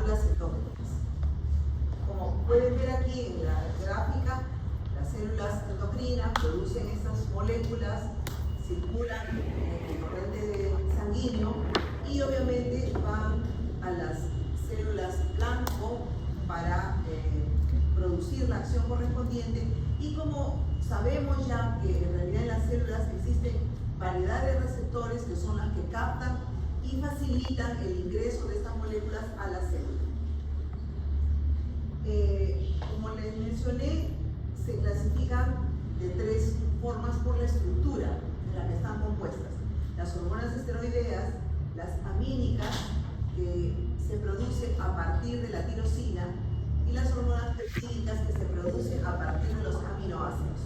glándulas endócrinas. Como pueden ver aquí en la gráfica, las células endocrinas producen estas moléculas, circulan en el torrente sanguíneo y obviamente van a las células blanco para producir la acción correspondiente. Y como sabemos ya que en realidad en las células existen variedad de receptores que son las que captan y facilitan el ingreso de estas moléculas a la célula. Como les mencioné, se clasifican de tres formas por la estructura en la que están compuestas. Las hormonas esteroideas, las amínicas, que se producen a partir de la tirosina, y las hormonas peptídicas, que se producen a partir de los aminoácidos.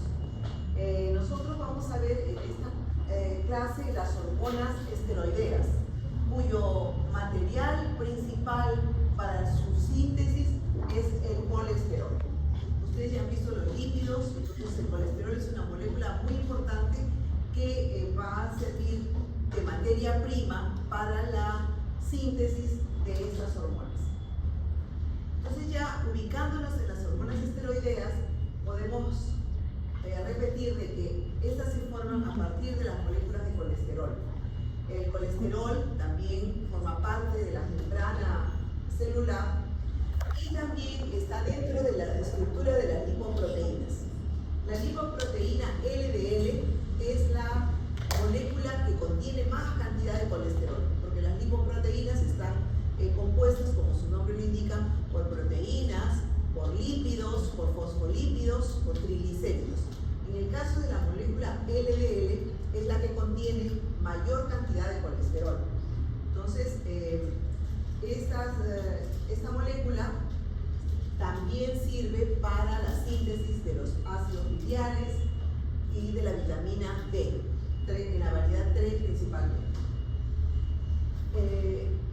Nosotros vamos a ver en esta clase las hormonas esteroideas, cuyo material principal para su síntesis es el colesterol. Ustedes ya han visto los lípidos, entonces el colesterol es una molécula muy importante que va a servir de materia prima para la síntesis de estas hormonas. Entonces, ya ubicándonos en las hormonas esteroideas, podemos repetir de que estas se forman a partir de las moléculas de colesterol. El colesterol también forma parte de la membrana celular y también está dentro de la estructura de las lipoproteínas. La lipoproteína LDL es la molécula que contiene más cantidad de colesterol, porque las lipoproteínas están compuestas, como su nombre lo indica, por proteínas, por lípidos, por fosfolípidos, por triglicéridos. En el caso de la molécula LDL es la que contiene mayor cantidad de colesterol. Entonces, esta molécula también sirve para la síntesis de los ácidos biliares y de la vitamina D, en la variedad 3 principalmente.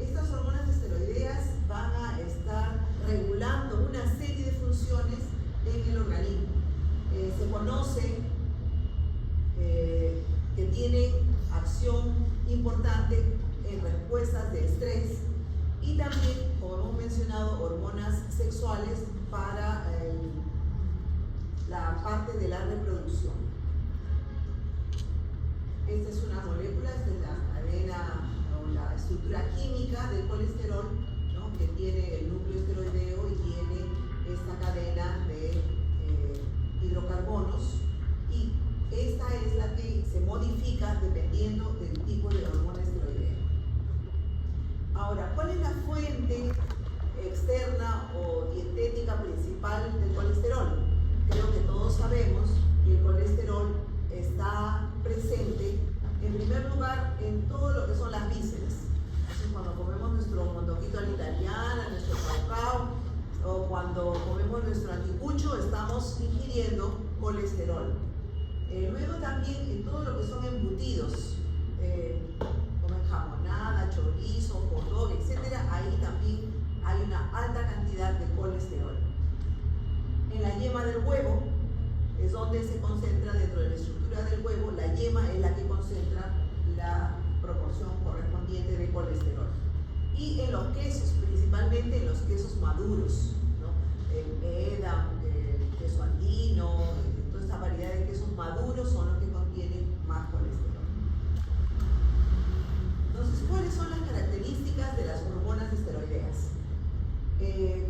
Estas hormonas esteroideas van a estar regulando una serie de funciones en el organismo. Se conoce que tienen acción importante en respuestas de estrés y también, como hemos mencionado, hormonas sexuales para la parte de la reproducción. Esta es una molécula, esta es la cadena o la estructura química del colesterol, ¿no?, que tiene el núcleo esteroideo y tiene esta cadena de hidrocarbonos, y esta es la que se modifica dependiendo del tipo de hormona esteroidea. Ahora, ¿cuál es la fuente externa o dietética principal del colesterol? Creo que todos sabemos que el colesterol está presente en primer lugar en todo lo que son las vísceras. Entonces, cuando comemos nuestro mondoquito a la italiana, nuestro caucao, o cuando comemos nuestro anticucho, estamos ingiriendo colesterol. Luego también en todo lo que son embutidos, como jamonada, chorizo, hot dog, etc., ahí también hay una alta cantidad de colesterol. En la yema del huevo es donde se concentra, dentro de la estructura del huevo, la yema es la que concentra la proporción correspondiente de colesterol. Y en los quesos, principalmente en los quesos maduros, ¿no? El Edam, el queso andino, toda esta variedad de quesos maduros son los que contienen más colesterol. Entonces, ¿cuáles son las características de las hormonas esteroideas?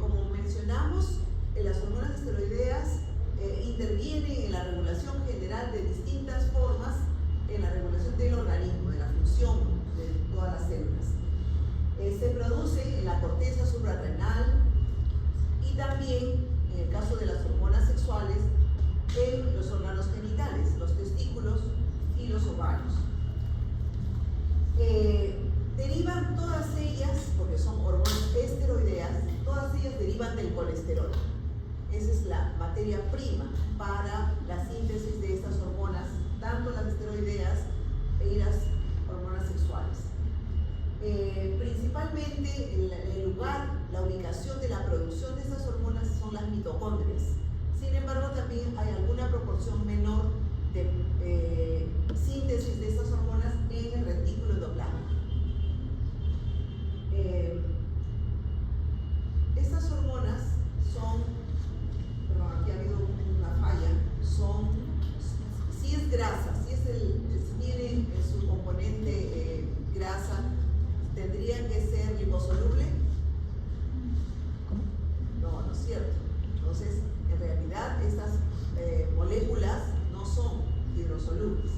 Como mencionamos, las hormonas esteroideas intervienen en la regulación general de distintas formas en la regulación del organismo, de la función de todas las células. Se produce en la corteza suprarrenal y también, en el caso de las hormonas sexuales, en los órganos genitales, los testículos y los ovarios. Derivan todas ellas, porque son hormonas esteroideas, todas ellas derivan del colesterol. Esa es la materia prima para la síntesis de estas hormonas, tanto las esteroideas y las hormonas sexuales. Principalmente el lugar, la ubicación de la producción de estas hormonas son las mitocondrias. Sin embargo, también hay alguna proporción menor de síntesis de estas hormonas en el retículo endoplasmático. Estas hormonas son, perdón, aquí ha habido una falla, si es grasa, si tiene su componente grasa, ¿tendría que ser liposoluble? No es cierto. Entonces, en realidad estas moléculas no son hidrosolubles,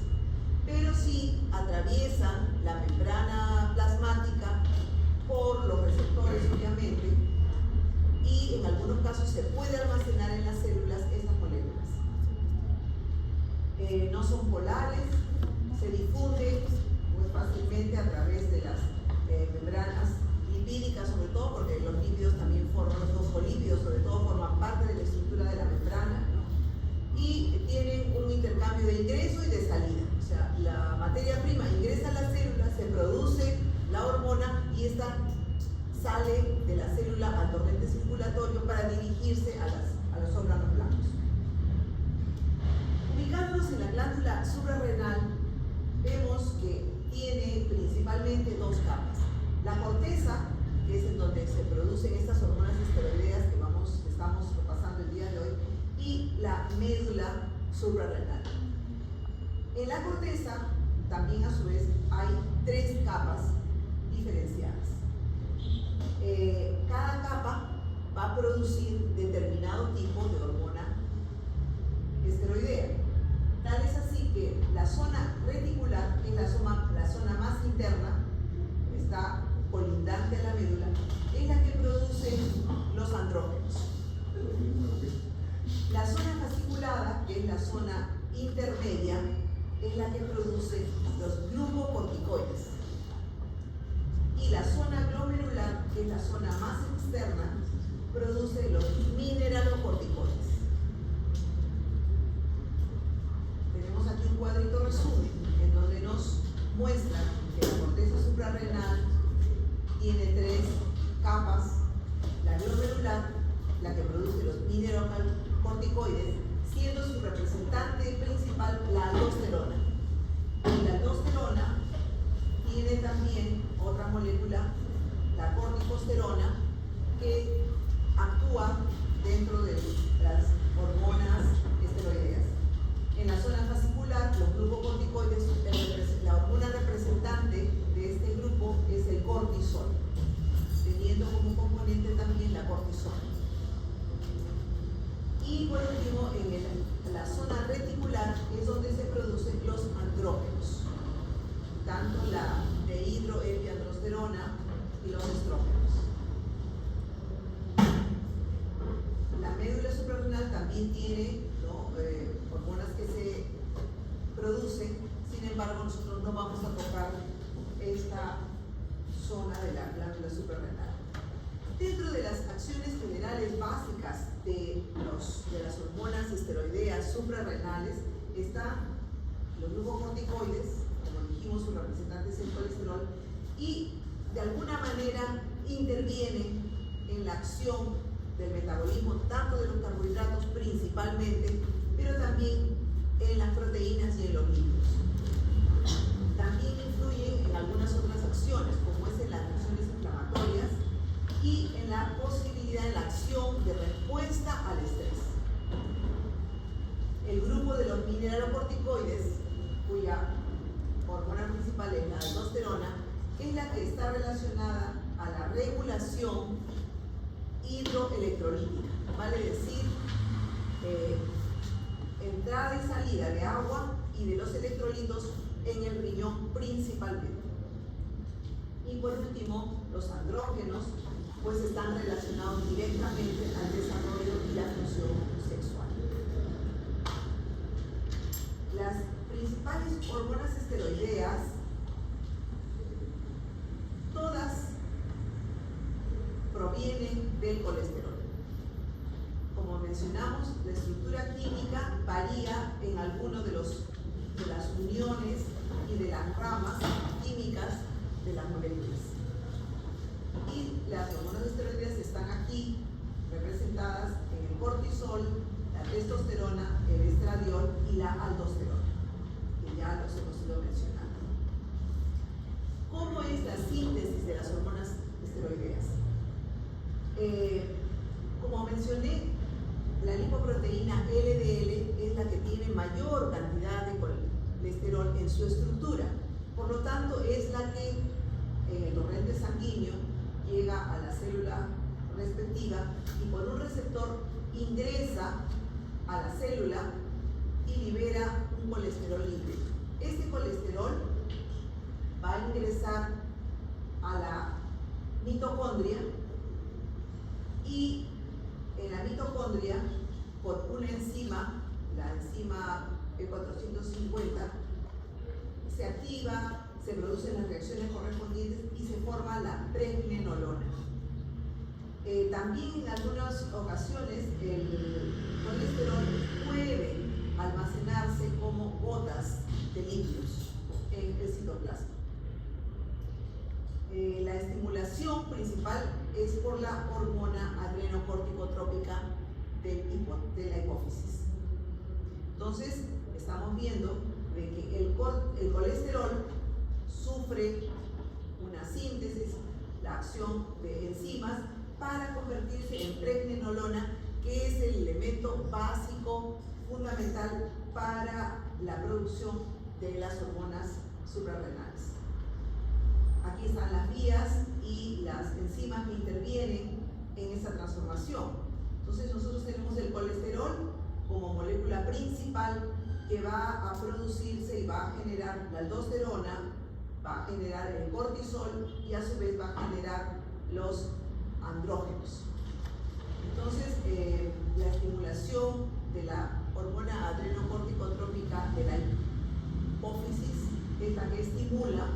pero sí atraviesan la membrana plasmática por los receptores, obviamente, y en algunos casos se puede almacenar en las células estas moléculas. No son polares, se difunden muy fácilmente a través de las membranas lipídicas, sobre todo porque los lípidos también forman, los fosfolípidos sobre todo forman parte de la estructura de la membrana, ¿no? Y tienen un intercambio de ingreso y de salida. O sea, la materia prima ingresa a la célula, se produce la hormona y esta sale de la célula al torrente circulatorio para dirigirse a los órganos blancos. Ubicándonos en la glándula suprarrenal, vemos que tiene principalmente dos capas. La corteza, que es en donde se producen estas hormonas esteroideas que estamos repasando el día de hoy, y la médula suprarrenal. En la corteza también a su vez hay tres capas diferenciadas. Cada capa va a producir determinado tipo de hormona esteroidea. Tal es así que la zona reticular, que es la zona más interna, está colindante a la médula, es la que produce los andrógenos. La zona fasciculada, que es la zona intermedia, es la que produce los glucocorticoides. Y la zona glomerular, que es la zona más externa, produce los mineralocorticoides. Tenemos aquí un cuadrito resumen en donde nos muestra que la corteza suprarrenal tiene tres capas: la glomerular, la que produce los mineralocorticoides, siendo su representante principal la aldosterona. Y la aldosterona tiene también otra molécula, la corticosterona, que actúa dentro de las hormonas esteroideas. En la zona fascicular, los glucocorticoides, la hormona representante de este grupo es el cortisol, teniendo como componente también la cortisona. Y por último, en la zona reticular es donde se producen los andrógenos, tanto la dehidroepiandrosterona y los estrógenos. La médula suprarrenal también tiene, ¿no?, hormonas que se producen, sin embargo nosotros no vamos a tocar esta zona de la glándula suprarrenal. Dentro de las acciones generales básicas de las hormonas esteroideas suprarrenales están los glucocorticoides, como dijimos, su representante es el colesterol, y de alguna manera intervienen en la acción del metabolismo, tanto de los carbohidratos principalmente, pero también en las proteínas y en los lípidos. También influyen en algunas otras acciones, como es en las reacciones inflamatorias y en la posibilidad de la acción de respuesta al estrés. El grupo de los mineralocorticoides, cuya hormona principal es la aldosterona, es la que está relacionada a la regulación hidroelectrolítica, vale decir, entrada y salida de agua y de los electrolitos en el riñón principalmente. Y por último, los andrógenos pues están relacionados directamente al desarrollo y la función sexual. Las principales hormonas esteroideas, todas provienen del colesterol. Como mencionamos, la estructura química varía en alguno de las uniones y de las ramas químicas de las moléculas. Y las hormonas esteroideas están aquí representadas en el cortisol, la testosterona, el estradiol y la aldosterona, que ya los hemos ido mencionando. ¿Cómo es la síntesis de las hormonas esteroideas? Como mencioné, la lipoproteína LDL es la que tiene mayor cantidad de colesterol en su estructura. Por lo tanto, es la que en el torrente sanguíneo llega a la célula respectiva y por un receptor ingresa a la célula y libera un colesterol libre. Este colesterol va a ingresar a la mitocondria y en la mitocondria, por una enzima, la enzima P450, se activa, se producen las reacciones correspondientes y se forma la pregnenolona. También en algunas ocasiones el colesterol puede almacenarse como gotas de lípidos en el citoplasma. La estimulación principal es por la hormona adrenocorticotrópica de la hipófisis. Entonces, estamos viendo de que el colesterol sufre una síntesis, la acción de enzimas para convertirse en pregnenolona, que es el elemento básico, fundamental para la producción de las hormonas suprarrenales. Aquí están las vías y las enzimas que intervienen en esta transformación. Entonces nosotros tenemos el colesterol como molécula principal que va a producirse y va a generar la aldosterona, va a generar el cortisol y a su vez va a generar los andrógenos. Entonces la estimulación de la hormona adrenocorticotrópica de la hipófisis es la que estimula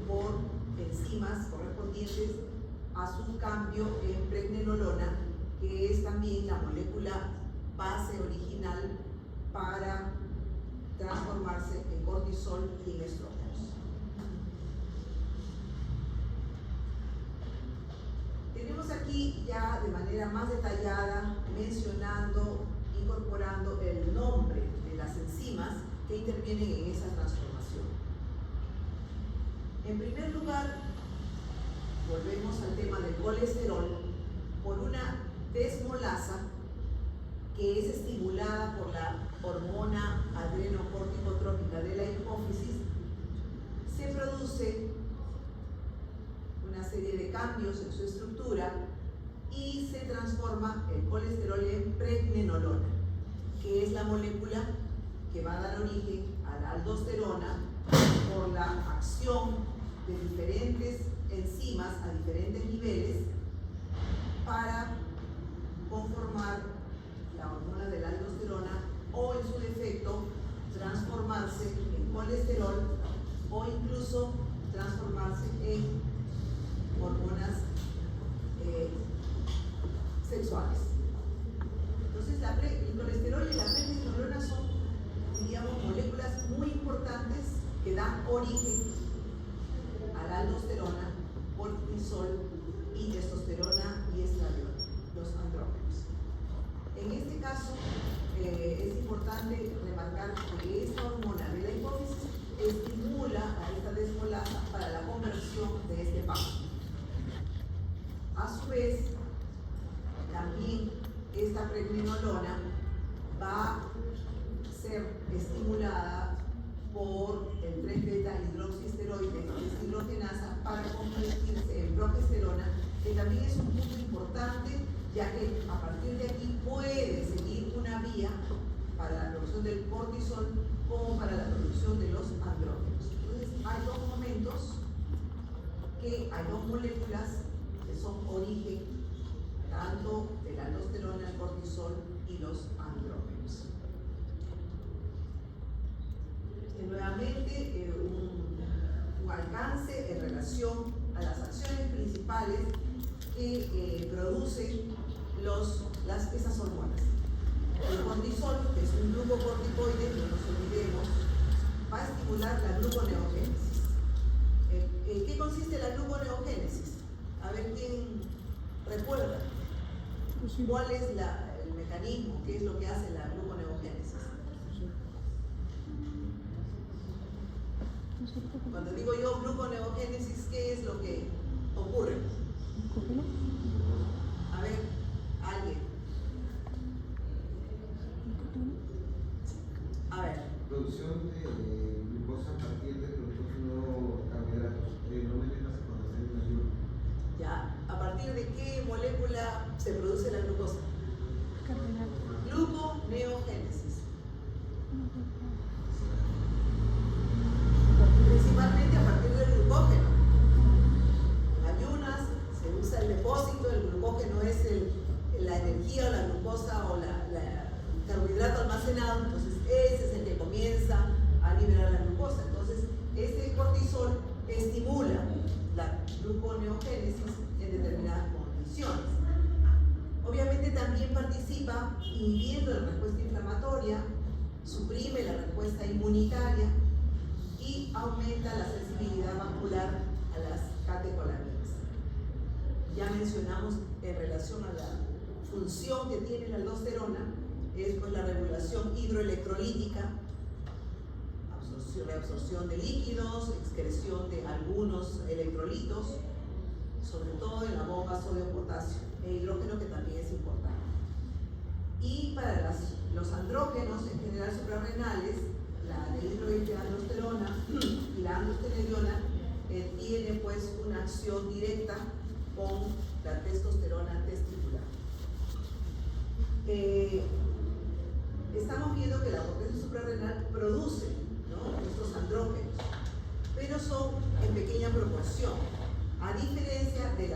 por enzimas correspondientes a su cambio en pregnenolona, que es también la molécula base original para transformarse en cortisol y en estrógenos. Tenemos aquí ya de manera más detallada mencionando, incorporando el nombre de las enzimas que intervienen en esa transformación. En primer lugar, volvemos al tema del colesterol por una desmolasa que es estimulada por la hormona adrenocorticotrópica de la hipófisis. Se produce una serie de cambios en su estructura y se transforma el colesterol en pregnenolona, que es la molécula que va a dar origen a la aldosterona por la acción de diferentes enzimas a diferentes niveles para conformar la hormona de la aldosterona o en su defecto transformarse en colesterol o incluso transformarse en hormonas sexuales. Entonces el colesterol y la pregnenolona son, diríamos, moléculas muy importantes que dan origen a la aldosterona, cortisol y testosterona y estradiol, los andrógenos. En este caso, es importante remarcar que esta hormona de la hipófisis estimula a esta desmolasa para la conversión de este PAM. A su vez, también esta pregnenolona va a ser estimulada por el 3-beta-hidroxiesteroide deshidrogenasa para convertirse en progesterona, que también es un punto importante, ya que a partir de aquí puede seguir una vía para la producción del cortisol como para la producción de los andrógenos. Entonces hay dos momentos que hay dos moléculas que son origen tanto de la aldosterona, el cortisol y los andrógenos. Nuevamente un alcance en relación a las acciones principales que producen esas hormonas. El cortisol, que es un glucocorticoide, no nos olvidemos, va a estimular la gluconeogénesis. ¿En qué consiste la gluconeogénesis? A ver quién recuerda. ¿Cuál es el mecanismo? ¿Qué es lo que hace la gluconeogénesis? Cuando digo yo gluconeogénesis, ¿qué es lo que ocurre? A ver, alguien. se produce la glucosa? Gluconeogénesis. Principalmente a partir del glucógeno. En ayunas se usa el depósito, el glucógeno es la energía o la glucosa o el carbohidrato almacenado, entonces ese es el que comienza a liberar la glucosa. Entonces, este cortisol estimula la gluconeogénesis en determinadas condiciones. Obviamente también participa inhibiendo la respuesta inflamatoria, suprime la respuesta inmunitaria y aumenta la sensibilidad vascular a las catecolaminas. Ya mencionamos en relación a la función que tiene la aldosterona, es pues la regulación hidroelectrolítica, reabsorción de líquidos, excreción de algunos electrolitos, sobre todo en la bomba sodio-potasio e hidrógeno, que también es importante. Y para los andrógenos en general suprarrenales, la dihidroepiandrosterona y la androstenediona tiene pues una acción directa con la testosterona testicular. Estamos viendo que la corteza suprarrenal produce, ¿no?, estos andrógenos, pero son en pequeña proporción, a diferencia de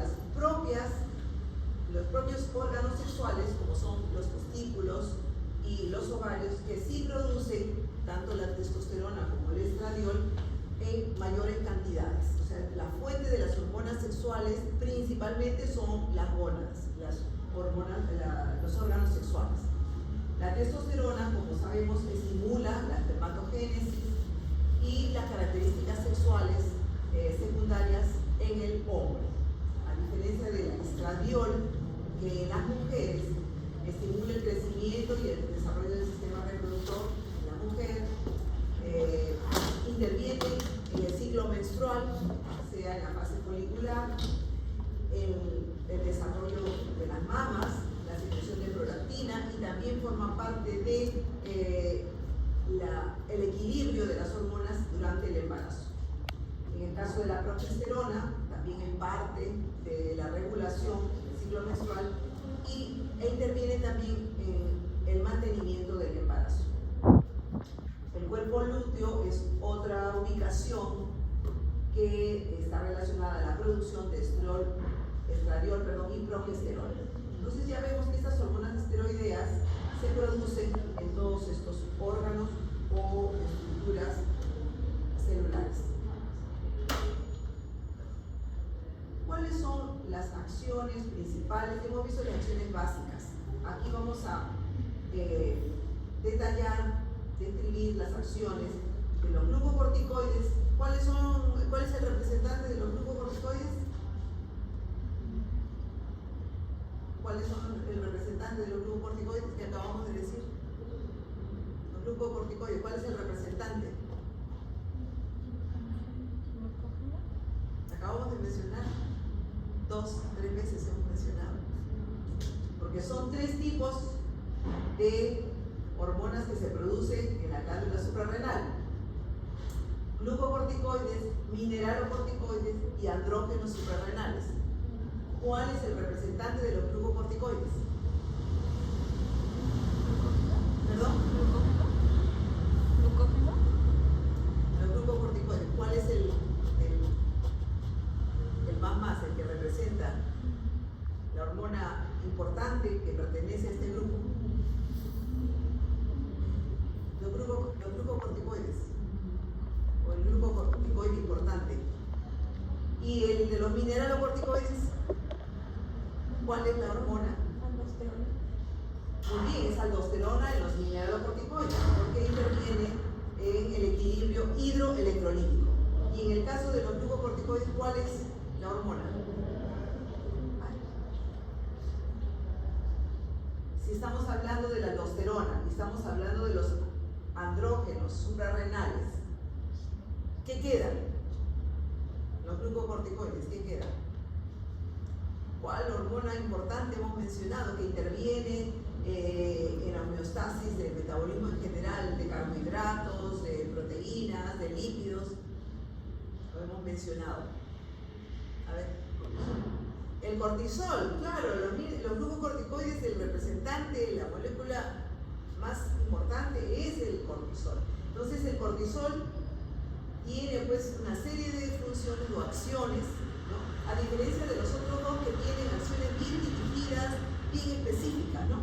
los propios órganos sexuales, como son los testículos y los ovarios, que sí producen tanto la testosterona como el estradiol en mayores cantidades. O sea, la fuente de las hormonas sexuales principalmente son las gónadas, las hormonas, los órganos sexuales. La testosterona, como sabemos, estimula la espermatogénesis y las características sexuales secundarias en el hombre, a diferencia del estradiol, que en las mujeres estimula el crecimiento y el desarrollo del sistema reproductor en la mujer, interviene en el ciclo menstrual, sea en la fase folicular, en el desarrollo de las mamas, la secreción de prolactina, y también forma parte de el equilibrio de las hormonas durante el embarazo. En el caso de la progesterona, también en parte de la regulación del ciclo menstrual e interviene también en el mantenimiento del embarazo. El cuerpo lúteo es otra ubicación que está relacionada a la producción de estradiol y progesterona. Entonces ya vemos que estas hormonas esteroideas se producen en todos estos órganos o estructuras celulares. ¿Cuáles son las acciones principales? Hemos visto las acciones básicas. Aquí vamos a detallar, describir las acciones de los glucocorticoides. ¿Cuál es el representante de los glucocorticoides? ¿Cuáles son el representante de los glucocorticoides que acabamos de decir? Los glucocorticoides, ¿cuál es el representante? Acabamos de mencionar 2-3 veces hemos mencionado, porque son 3 tipos de hormonas que se producen en la glándula suprarrenal: glucocorticoides, mineralocorticoides y andrógenos suprarrenales. ¿Cuál es el representante de los glucocorticoides? ¿Perdón? ¿Glucógeno? Los glucocorticoides, ¿cuál es el más, el que representa la hormona importante que pertenece a este grupo? Los glucocorticoides, o el glucocorticoide importante. Y el de los mineralocorticoides, ¿cuál es la hormona? Aldosterona. Muy bien, es aldosterona en los mineralocorticoides, porque interviene en el equilibrio hidroelectrolítico. Y en el caso de los glucocorticoides, ¿cuál es la hormona? Si estamos hablando de la aldosterona y estamos hablando de los andrógenos suprarrenales, ¿qué quedan? Los glucocorticoides, ¿qué quedan? ¿Cuál hormona importante hemos mencionado que interviene en la homeostasis del metabolismo en general, de carbohidratos, de proteínas, de lípidos? Lo hemos mencionado. A ver, el cortisol, claro, los importante, la molécula más importante es el cortisol. Entonces el cortisol tiene pues una serie de funciones o acciones, ¿no? A diferencia de los otros dos que tienen acciones bien dirigidas, bien específicas, ¿no?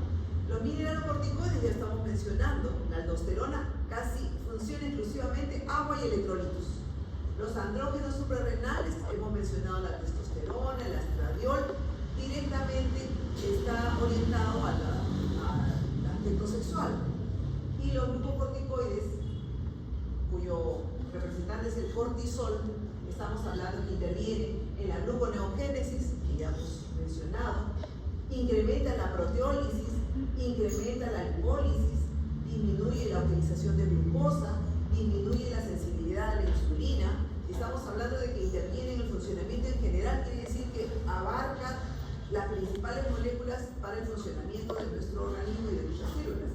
Los mineralocorticoides ya estamos mencionando, la aldosterona casi funciona exclusivamente agua y electrolitos. Los andrógenos suprarrenales, hemos mencionado la testosterona, el estradiol, directamente está orientado al aspecto sexual. Y los glucocorticoides, cuyo representante es el cortisol, estamos hablando que interviene en la gluconeogénesis, que ya hemos mencionado, incrementa la proteólisis, incrementa la glucólisis, disminuye la utilización de glucosa, disminuye la sensibilidad a la insulina. Estamos hablando de que interviene en el funcionamiento en general, quiere decir que abarca las principales moléculas para el funcionamiento de nuestro organismo y de nuestras células.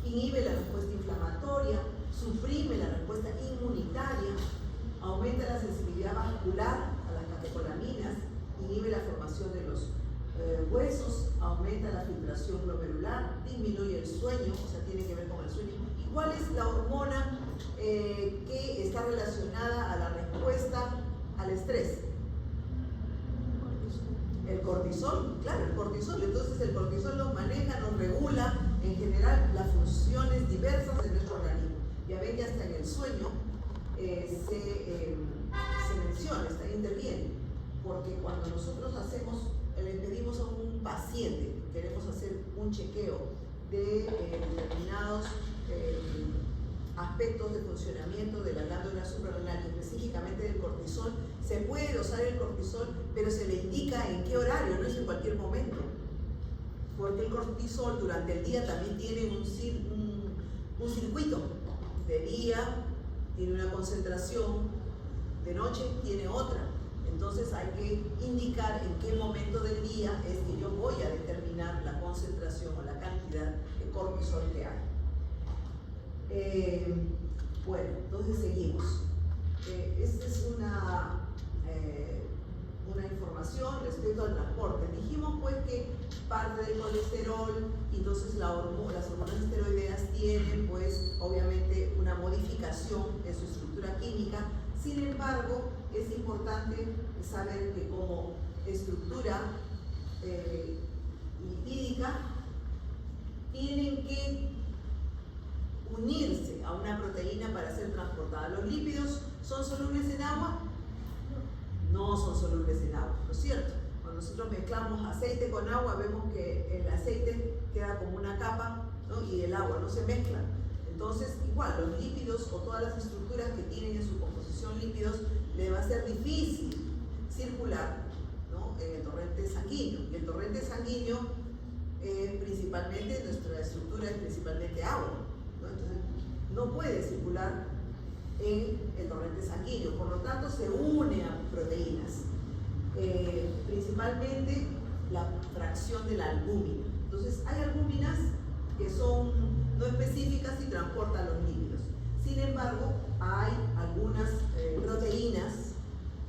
Inhibe la respuesta inflamatoria, suprime la respuesta inmunitaria, aumenta la sensibilidad vascular a las catecolaminas, inhibe la formación de los huesos, aumenta la filtración glomerular, disminuye el sueño, o sea, tiene que ver con el sueño. ¿Y cuál es la hormona que está relacionada a la respuesta al estrés? El cortisol, claro, el cortisol. Entonces el cortisol nos maneja, nos regula en general las funciones diversas de nuestro organismo. Ya ven que hasta en el sueño se menciona, interviene, porque cuando nosotros le pedimos a un paciente, queremos hacer un chequeo de determinados aspectos de funcionamiento de la glándula suprarrenal, específicamente del cortisol, se puede dosar el cortisol, pero se le indica en qué horario, no es en cualquier momento, porque el cortisol durante el día también tiene un circuito. De día tiene una concentración, de noche tiene otra. Entonces hay que indicar en qué momento del día es que yo voy a determinar la concentración o la cantidad de cortisol que hay. Bueno, entonces seguimos. Esta es una información respecto al transporte. Dijimos pues que parte del colesterol, entonces las hormonas esteroideas tienen pues obviamente una modificación en su estructura química. Sin embargo, es importante saber que como estructura lipídica tienen que unirse a una proteína para ser transportada. ¿Los lípidos son solubles en agua? No son solubles en agua, ¿no es cierto? Cuando nosotros mezclamos aceite con agua, vemos que el aceite queda como una capa, ¿no? Y el agua no se mezcla. Entonces, igual, los lípidos o todas las estructuras que tienen en su composición lípidos, le va a ser difícil circular, ¿no? En el torrente sanguíneo. Y el torrente sanguíneo, principalmente, nuestra estructura es principalmente agua, ¿no? Entonces, no puede circular en el torrente sanguíneo, por lo tanto se une a proteínas, principalmente la fracción de la albúmina. Entonces hay albúminas que son no específicas y transportan los lípidos. Sin embargo, hay algunas proteínas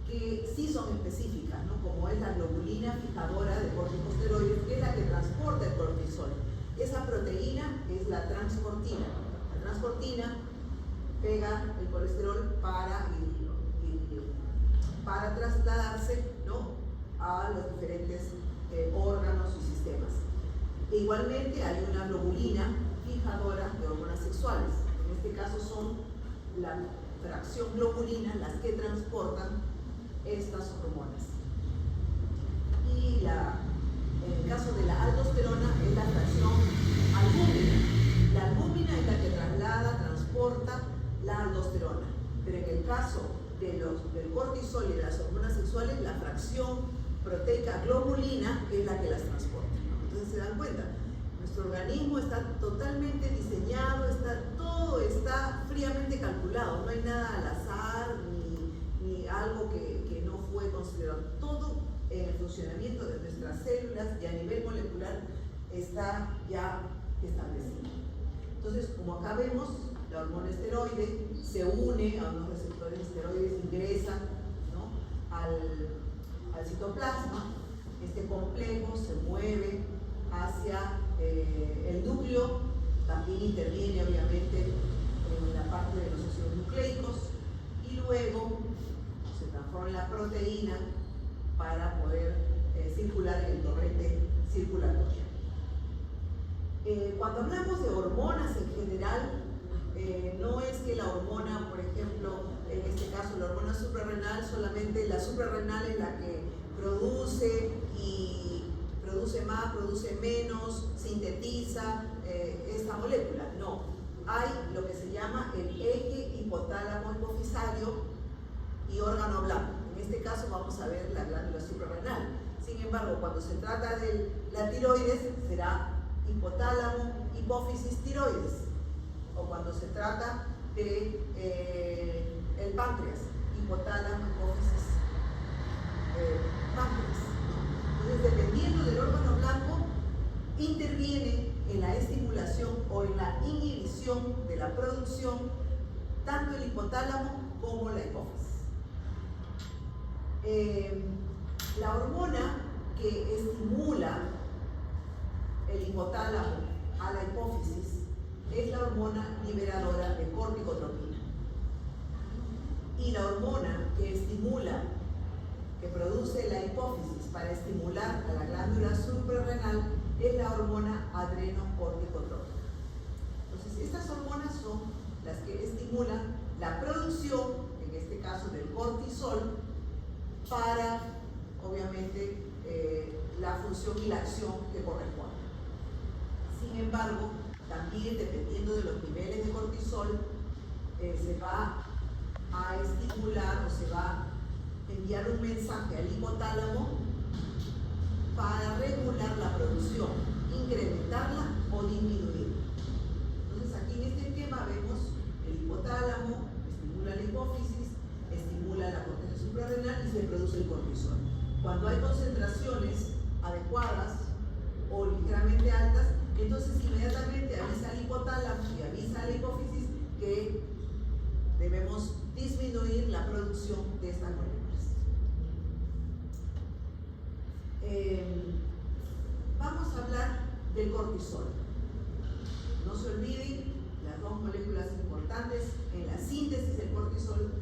que sí son específicas, ¿no? Como es la globulina fijadora de corticosteroides, que es la que transporta el cortisol. Esa proteína es la transportina. La transportina pega el colesterol para trasladarse, ¿no? A los diferentes órganos y sistemas. E igualmente hay una globulina fijadora de hormonas sexuales. En este caso son la fracción globulina las que transportan estas hormonas. Y en el caso de la aldosterona es la fracción albúmina. La albúmina es la que transporta la aldosterona, pero en el caso del cortisol y de las hormonas sexuales, la fracción proteica globulina es la que las transporta, ¿no? Entonces se dan cuenta, nuestro organismo está totalmente diseñado, todo está fríamente calculado, no hay nada al azar ni algo que no fue considerado. Todo en el funcionamiento de nuestras células y a nivel molecular está ya establecido. Entonces, como acá vemos, la hormona esteroide se une a unos receptores esteroides, ingresan, ¿no? al citoplasma. Este complejo se mueve hacia el también interviene obviamente en la parte de los ácidos nucleicos y luego se transforma en la proteína para poder circular en el torrente circulatorio. Cuando hablamos de hormonas en general, no es que la hormona, por ejemplo, en este caso la hormona suprarrenal, solamente la suprarrenal es la que produce y produce más, produce menos, sintetiza esta molécula. No, hay lo que se llama el eje hipotálamo hipofisario y órgano blanco. En este caso vamos a ver la glándula suprarrenal. Sin embargo, cuando se trata de la tiroides, será hipotálamo, hipófisis, tiroides. O cuando se trata de el páncreas, hipotálamo, hipófisis, páncreas. Entonces, dependiendo del órgano blanco, interviene en la estimulación o en la inhibición de la producción tanto el hipotálamo como la hipófisis. La hormona que estimula el hipotálamo a la hipófisis es la hormona liberadora de corticotropina. Y la hormona que estimula, que produce la hipófisis para estimular a la glándula suprarrenal es la hormona adrenocorticotrópica. Entonces, estas hormonas son las que estimulan la producción, en este caso del cortisol, para, obviamente, la función y la acción que corresponde. Sin embargo, también dependiendo de los niveles de cortisol, se va a estimular o se va a enviar un mensaje al hipotálamo para regular la producción, incrementarla o disminuirla. Entonces aquí en este esquema vemos el hipotálamo, estimula la hipófisis, estimula la corteza suprarrenal y se produce el cortisol. Cuando hay concentraciones adecuadas o ligeramente altas, entonces inmediatamente avisa al hipotálamo y avisa a la hipófisis que debemos disminuir la producción de estas moléculas. Vamos a hablar del cortisol. No se olviden las dos moléculas importantes en la síntesis del cortisol,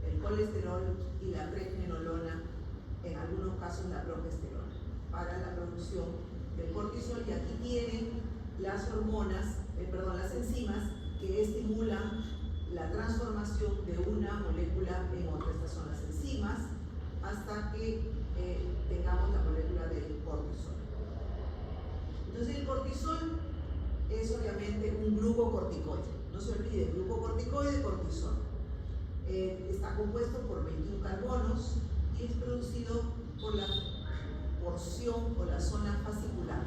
el colesterol y la pregnenolona, en algunos casos la progesterona, para la producción del cortisol. Y aquí tienen las hormonas, las enzimas que estimulan la transformación de una molécula en otra. Estas son las enzimas hasta que tengamos la molécula del cortisol. Entonces el cortisol es obviamente un glucocorticoide. No se olvide, glucocorticoide, cortisol. Está compuesto por 21 carbonos y es producido por la porción o la zona fascicular.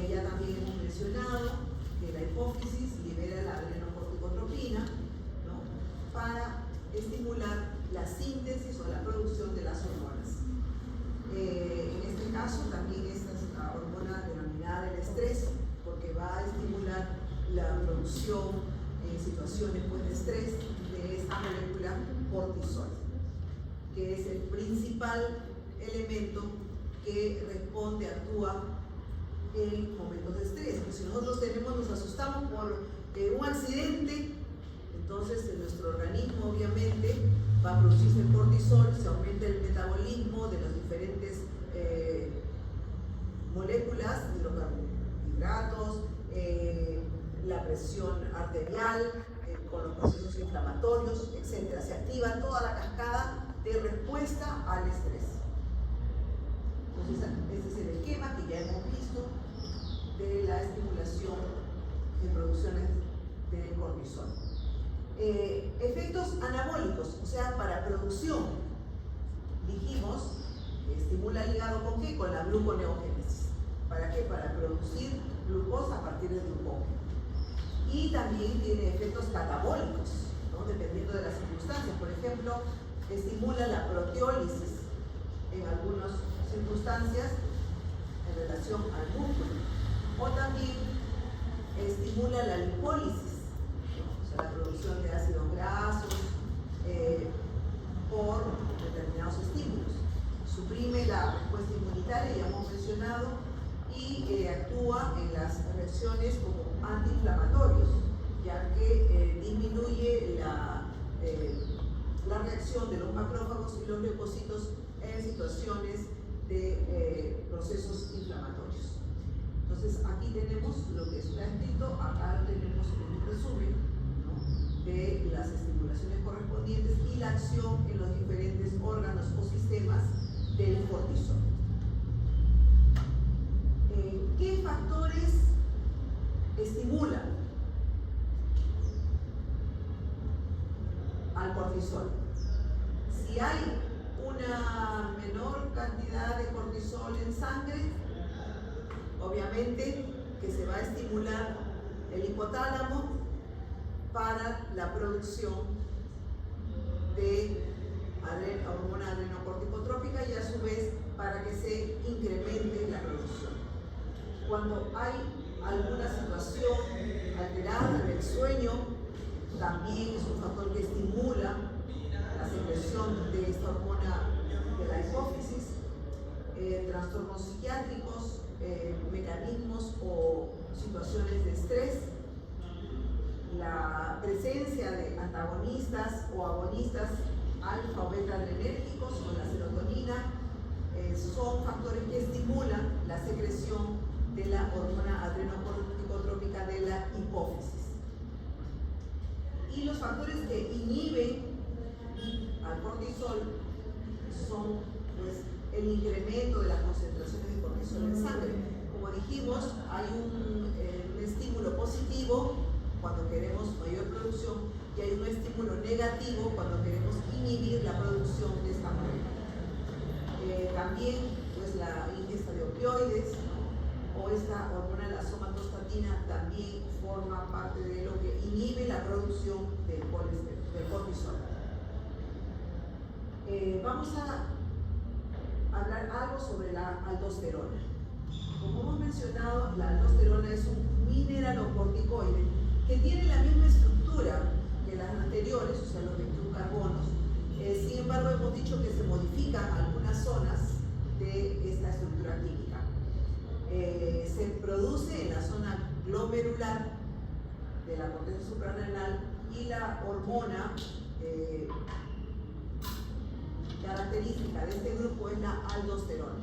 Ya también hemos mencionado que la hipófisis libera la adrenocorticotropina, ¿no?, para estimular la síntesis o la producción de las hormonas. En este caso también esta es la hormona denominada del estrés, porque va a estimular la producción en situaciones de estrés de esta molécula cortisol, que es el principal elemento que responde, actúa en momentos de estrés. Pues si nosotros nos asustamos por un accidente, entonces en nuestro organismo obviamente va a producirse el cortisol, se aumenta el metabolismo de las diferentes moléculas de los carbohidratos, la presión arterial, con los procesos inflamatorios, etc. Se activa toda la cascada de respuesta al estrés. Entonces, este es el esquema que ya hemos visto de la estimulación de producciones de cortisol. Efectos anabólicos, o sea, para producción, dijimos que estimula el hígado ¿con qué? Con la gluconeogénesis. ¿Para qué? Para producir glucosa a partir del glucógeno. Y también tiene efectos catabólicos, ¿no?, dependiendo de las circunstancias. Por ejemplo, estimula la proteólisis en algunas circunstancias en relación al músculo. O también estimula la lipólisis, ¿no?, o sea, la producción de ácidos grasos por determinados estímulos. Suprime la respuesta inmunitaria, ya hemos mencionado, y actúa en las reacciones como antiinflamatorios, ya que disminuye la reacción de los macrófagos y los leucocitos en situaciones de procesos inflamatorios. Entonces aquí tenemos lo que está escrito, acá tenemos un resumen, ¿no?, de las estimulaciones correspondientes y la acción en los diferentes órganos o sistemas del cortisol. ¿Qué factores estimulan al cortisol? Si hay una menor cantidad de cortisol en sangre, obviamente que se va a estimular el hipotálamo para la producción de hormona adrenocorticotrópica y a su vez para que se incremente la producción. Cuando hay alguna situación alterada del sueño, también es un factor que estimula la secreción de esta hormona de la hipófisis. Trastornos psiquiátricos, mecanismos o situaciones de estrés, la presencia de antagonistas o agonistas alfa o beta adrenérgicos con la serotonina son factores que estimulan la secreción de la hormona adrenocorticotrópica de la hipófisis. Y los factores que inhiben al cortisol son, pues, el incremento de las concentraciones de cortisol en sangre. Como dijimos, hay un estímulo positivo cuando queremos mayor producción y hay un estímulo negativo cuando queremos inhibir la producción de esta molécula. También, pues, la ingesta de opioides, ¿no?, o esta hormona, la somatostatina, también forma parte de lo que inhibe la producción del cortisol. Vamos a hablar algo sobre la aldosterona. Como hemos mencionado, la aldosterona es un mineralocorticoide que tiene la misma estructura que las anteriores, o sea, los 21 carbonos. Sin embargo, hemos dicho que se modifican algunas zonas de esta estructura química. Se produce en la zona glomerular de la corteza suprarrenal y la hormona característica de este grupo es la aldosterona.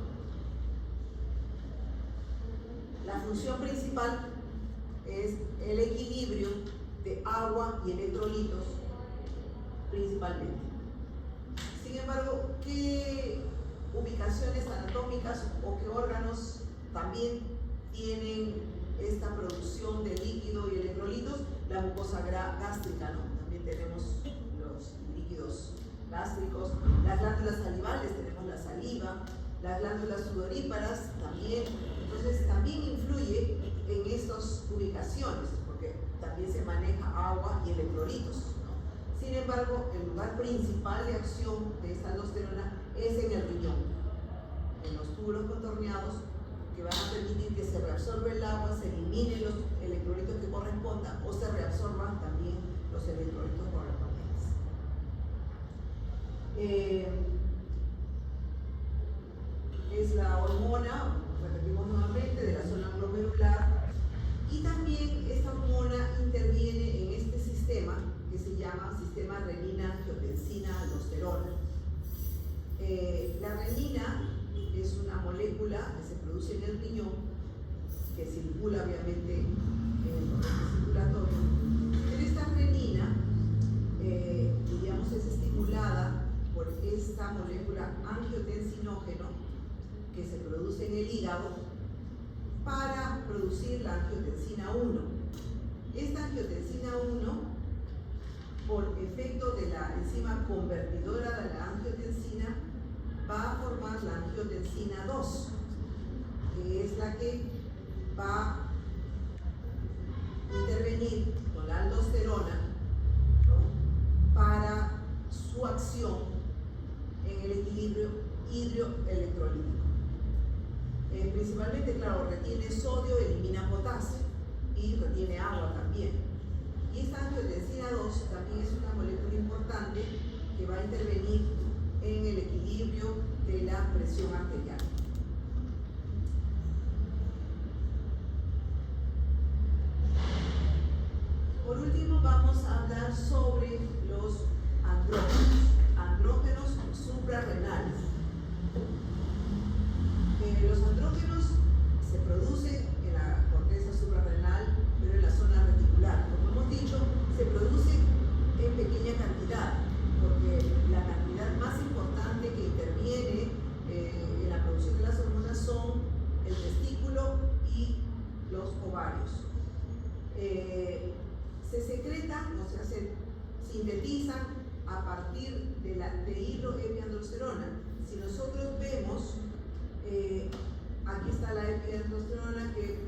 La función principal es el equilibrio de agua y electrolitos principalmente. Sin embargo, ¿qué ubicaciones anatómicas o qué órganos también tienen esta producción de líquido y electrolitos? La mucosa gástrica, ¿no? También tenemos los líquidos gástricos, las glándulas salivales, tenemos la saliva, las glándulas sudoríparas también. Entonces también influye en estas ubicaciones porque también se maneja agua y electrolitos, ¿no? Sin embargo, el lugar principal de acción de esta aldosterona es en el riñón, en los túbulos contorneados que van a permitir que se reabsorba el agua, se eliminen los electrolitos que correspondan o se reabsorban también los electrolitos correspondientes. Es la hormona, repetimos nuevamente, de la zona glomerular, y también esta hormona interviene en este sistema que se llama sistema renina-angiotensina-aldosterona. La renina es una molécula que se produce en el riñón, que circula obviamente en el torrente circulatorio, pero esta renina, digamos, es estimulada por esta molécula angiotensinógeno que se produce en el hígado para producir la angiotensina 1. Esta angiotensina 1, por efecto de la enzima convertidora de la angiotensina, va a formar la angiotensina 2, que es la que va a intervenir con la aldosterona, ¿no?, para su acción en el equilibrio hidroelectrolítico. Principalmente, claro, retiene sodio, elimina potasio y retiene agua también. Y esta angiotensina 2 también es una molécula importante que va a intervenir en el equilibrio de la presión arterial. ovarios. Se secretan, o sea, se sintetizan a partir de hidroepiandrosterona. Si nosotros vemos, aquí está la epiandrosterona que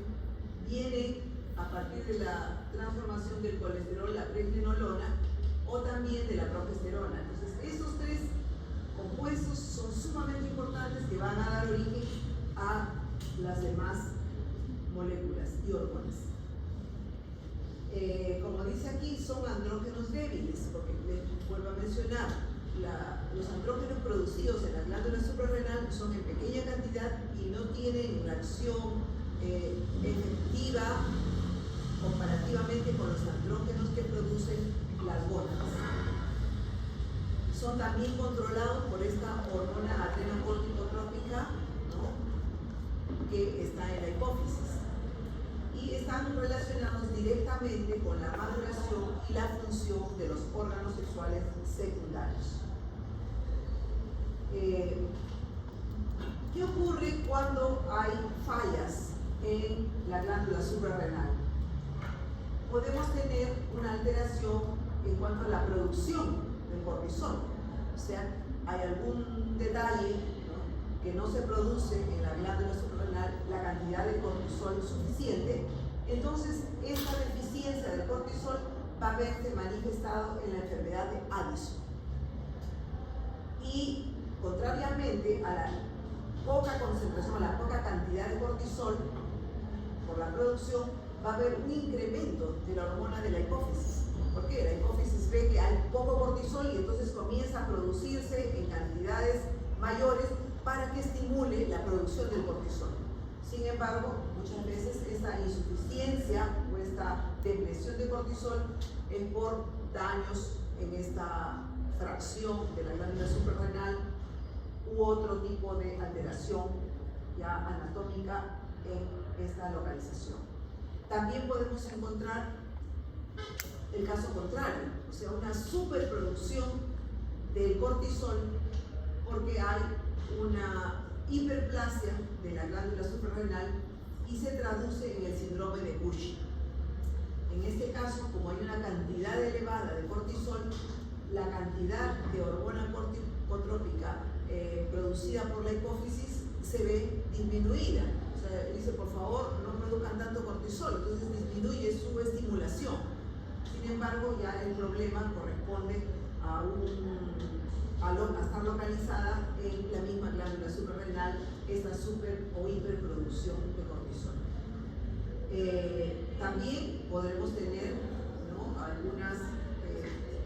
viene a partir de la transformación del colesterol, la pregnenolona, o también de la progesterona. Entonces, estos tres compuestos son sumamente importantes que van a dar origen a las demás moléculas y hormonas. Como dice aquí, son andrógenos débiles, porque les vuelvo a mencionar, los andrógenos producidos en la glándula suprarrenal son en pequeña cantidad y no tienen una acción efectiva comparativamente con los andrógenos que producen las gónadas. Son también controlados por esta hormona adrenocorticotrópica, ¿no?, que está en la hipófisis, y están relacionados directamente con la maduración y la función de los órganos sexuales secundarios. ¿Qué ocurre cuando hay fallas en la glándula suprarrenal? Podemos tener una alteración en cuanto a la producción del cortisol. O sea, hay algún detalle, ¿no?, que no se produce en la glándula suprarrenal la cantidad de cortisol suficiente. Entonces, esta deficiencia de cortisol va a verse manifestado en la enfermedad de Addison. Y contrariamente a la poca concentración, a la poca cantidad de cortisol por la producción, va a haber un incremento de la hormona de la hipófisis. ¿Por qué? La hipófisis ve que hay poco cortisol y entonces comienza a producirse en cantidades mayores para que estimule la producción del cortisol. Sin embargo, muchas veces esta insuficiencia o esta depresión de cortisol es por daños en esta fracción de la glándula suprarrenal u otro tipo de alteración ya anatómica en esta localización. También podemos encontrar el caso contrario, o sea, una superproducción del cortisol porque hay una hiperplasia de la glándula suprarrenal y se traduce en el síndrome de Cushing. En este caso, como hay una cantidad elevada de cortisol, la cantidad de hormona corticotrópica producida por la hipófisis se ve disminuida. O sea, dice, por favor, no produzcan tanto cortisol, entonces disminuye su estimulación. Sin embargo, ya el problema corresponde a estar localizada en la misma glándula suprarrenal, esta super o hiperproducción de cortisol. También podremos tener, ¿no?, algunas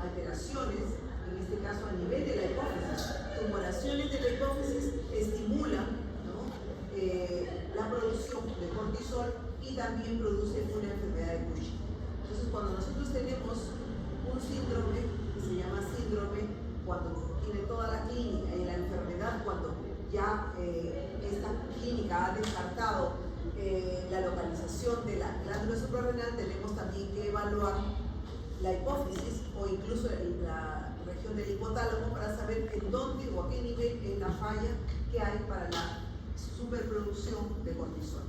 alteraciones, en este caso a nivel de la hipófisis. Tumoraciones de la hipófisis estimulan, ¿no?, la producción de cortisol y también producen una enfermedad de Cushing. Entonces, cuando nosotros tenemos un síndrome que se llama síndrome, cuando tiene toda la clínica, y la enfermedad cuando ya esta clínica ha descartado la localización de la glándula suprarrenal, tenemos también que evaluar la hipófisis o incluso la región del hipotálamo para saber en dónde o a qué nivel es la falla que hay para la superproducción de cortisol.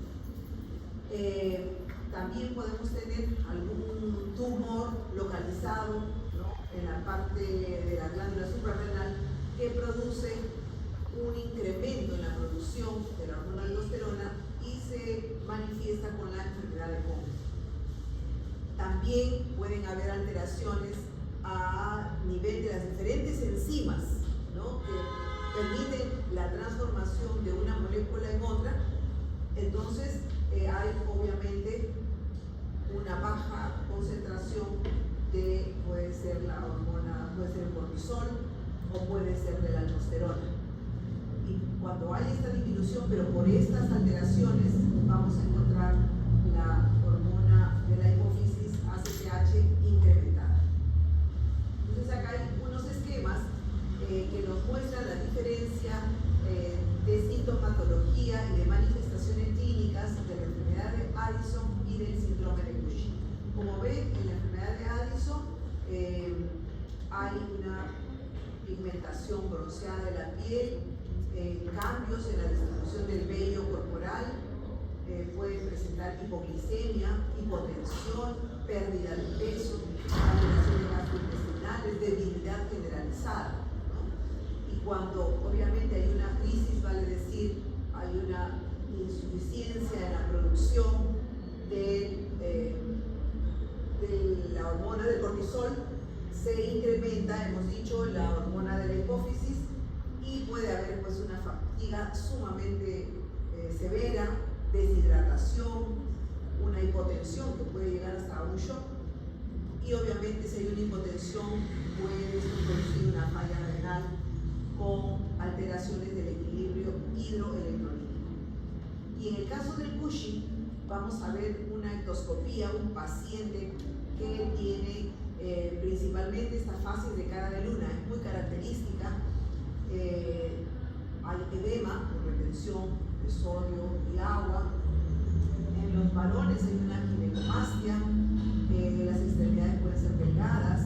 También podemos tener algún tumor localizado, ¿no?, en la parte de la glándula suprarrenal que produce un incremento en la producción de la hormona aldosterona y se manifiesta con la enfermedad de Crohn. También pueden haber alteraciones a nivel de las diferentes enzimas, ¿no?, que permiten la transformación de una molécula en otra. Entonces, hay obviamente una baja concentración de, puede ser la hormona, puede ser el cortisol o puede ser de la aldosterona. Y cuando hay esta disminución, pero por estas alteraciones, vamos a encontrar la hormona de la hipófisis ACTH incrementada. Entonces acá hay unos esquemas que nos muestran la diferencia de sintomatología y de manifestaciones clínicas de la enfermedad de Addison y del síndrome de Cushing. Como ven, en la enfermedad de Addison hay una pigmentación bronceada de la piel, cambios en la distribución del vello corporal, pueden presentar hipoglicemia, hipotensión, pérdida de peso, alteraciones gastrointestinales, debilidad generalizada, ¿no? Y cuando obviamente hay una crisis, vale decir, hay una insuficiencia en la producción de la hormona del cortisol, se incrementa, hemos dicho, la hormona de la hipófisis y puede haber pues una fatiga sumamente severa, deshidratación, una hipotensión que puede llegar hasta un shock y obviamente si hay una hipotensión puede producir una falla renal con alteraciones del equilibrio hidroelectrolítico. Y en el caso del Cushing vamos a ver una ectoscopía, un paciente que tiene principalmente esta fase de cara de luna, es muy característica. Hay edema por retención de sodio y agua. En los varones hay una ginecomastia, las extremidades pueden ser delgadas,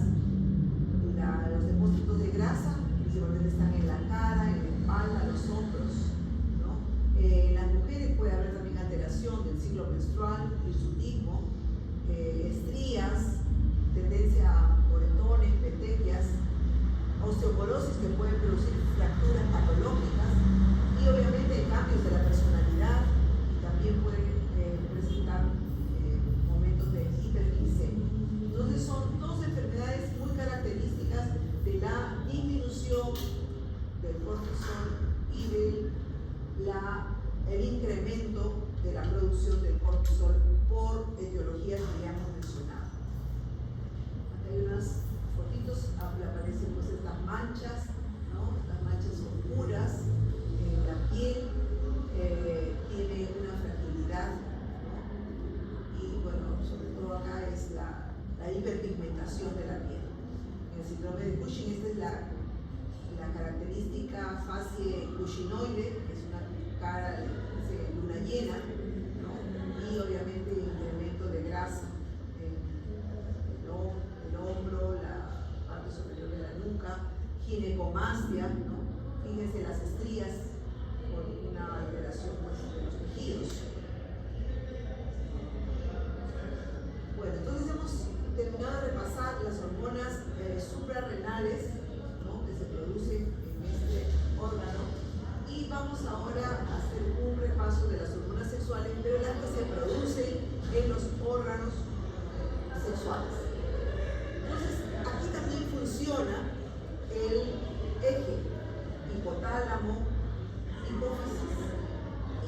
los depósitos de grasa principalmente están en la cara, en la espalda, los hombros, ¿no? En las mujeres puede haber también alteración del ciclo menstrual, hirsutismo, estrías, tendencia a moretones, petequias, osteoporosis que pueden producir fracturas patológicas y obviamente cambios de la personalidad y también pueden presentar momentos de hiperglicemia. Entonces son dos enfermedades muy características de la disminución del cortisol y del incremento de la producción del cortisol por etiologías que ya hemos mencionado. Aquí hay unas fotitos, aparecen pues estas manchas, ¿no? Estas manchas oscuras en la piel, tiene una fragilidad, ¿no? Y bueno, sobre todo acá es la hiperpigmentación de la piel. En el síndrome de Cushing esta es la característica facie cushinoide, que es una cara de luna llena, ¿no? Y obviamente el incremento de grasa en el hombro, la parte superior de la nuca, ginecomastia, ¿no? Fíjense las estrías por una alteración pues, de los tejidos. Bueno, entonces hemos terminado de repasar las hormonas suprarrenales, ¿no? Que se producen en este órgano y vamos ahora a hacer un repaso de las hormonas sexuales, pero las que se producen en los órganos sexuales. Entonces, aquí también funciona el eje hipotálamo, hipófisis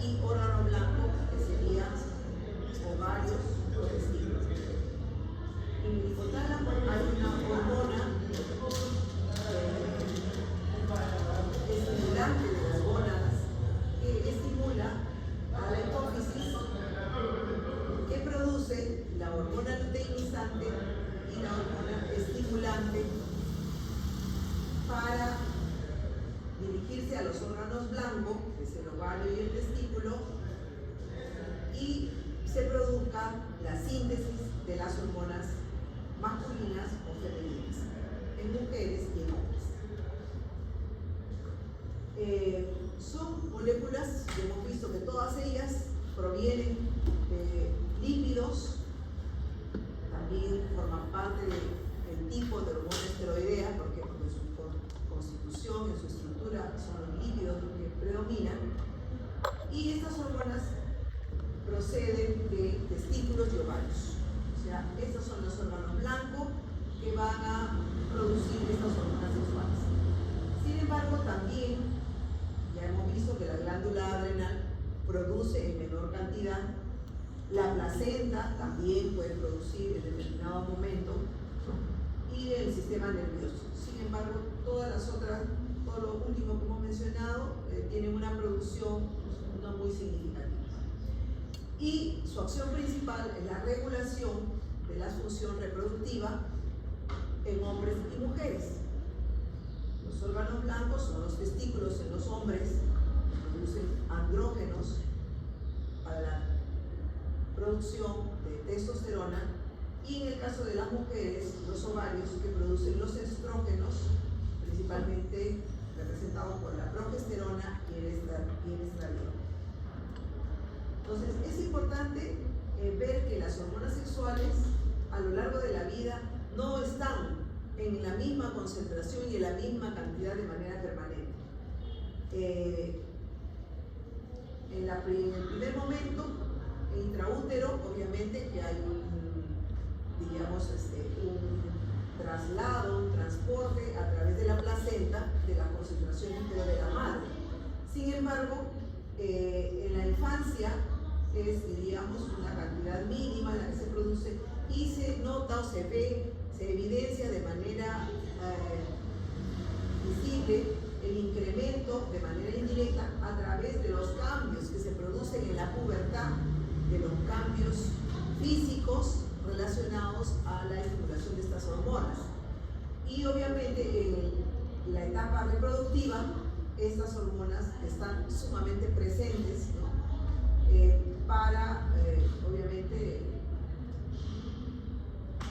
y órgano blanco, que serían ovarios o testículos. En el hipotálamo hay una hormona estimulante de las gónadas que estimula a la hipófisis, que produce la hormona luteinizante y la hormona estimulante para dirigirse a los órganos blancos, que es el ovario y el testículo, y se produzca la síntesis de las hormonas masculinas o femeninas en mujeres y en hombres. Son moléculas que hemos visto que todas ellas provienen de lípidos, también forman parte del tipo de hormona esteroidea, porque en su constitución, en su estructura, son los lípidos los que predominan, y estas hormonas proceden de testículos y ovarios. O sea, estos son los órganos blancos que van a producir estas hormonas sexuales. Sin embargo, también ya hemos visto que la glándula adrenal produce en menor cantidad, la placenta también puede producir en determinado momento, y el sistema nervioso. Sin embargo, todas las otras, todo lo último que hemos mencionado, tienen una producción no muy significativa. Y su acción principal es la regulación de la función reproductiva en hombres y mujeres. Los órganos blancos son los testículos en los hombres, que producen andrógenos para la producción de testosterona, y en el caso de las mujeres, los ovarios, que producen los estrógenos, principalmente representados por la progesterona y el estradiol. Entonces, es importante ver que las hormonas sexuales a lo largo de la vida no están en la misma concentración y en la misma cantidad de manera permanente. En el primer momento, el intraútero, obviamente que hay un traslado, un transporte a través de la placenta de la concentración útero de la madre. Sin embargo, en la infancia es, diríamos, una cantidad mínima la que se produce y se nota o se ve, se evidencia de manera visible el incremento de manera indirecta a través de los cambios que se producen en la pubertad, de los cambios físicos relacionados a la estimulación de estas hormonas. Y obviamente en la etapa reproductiva, estas hormonas están sumamente presentes, ¿no? Para, obviamente,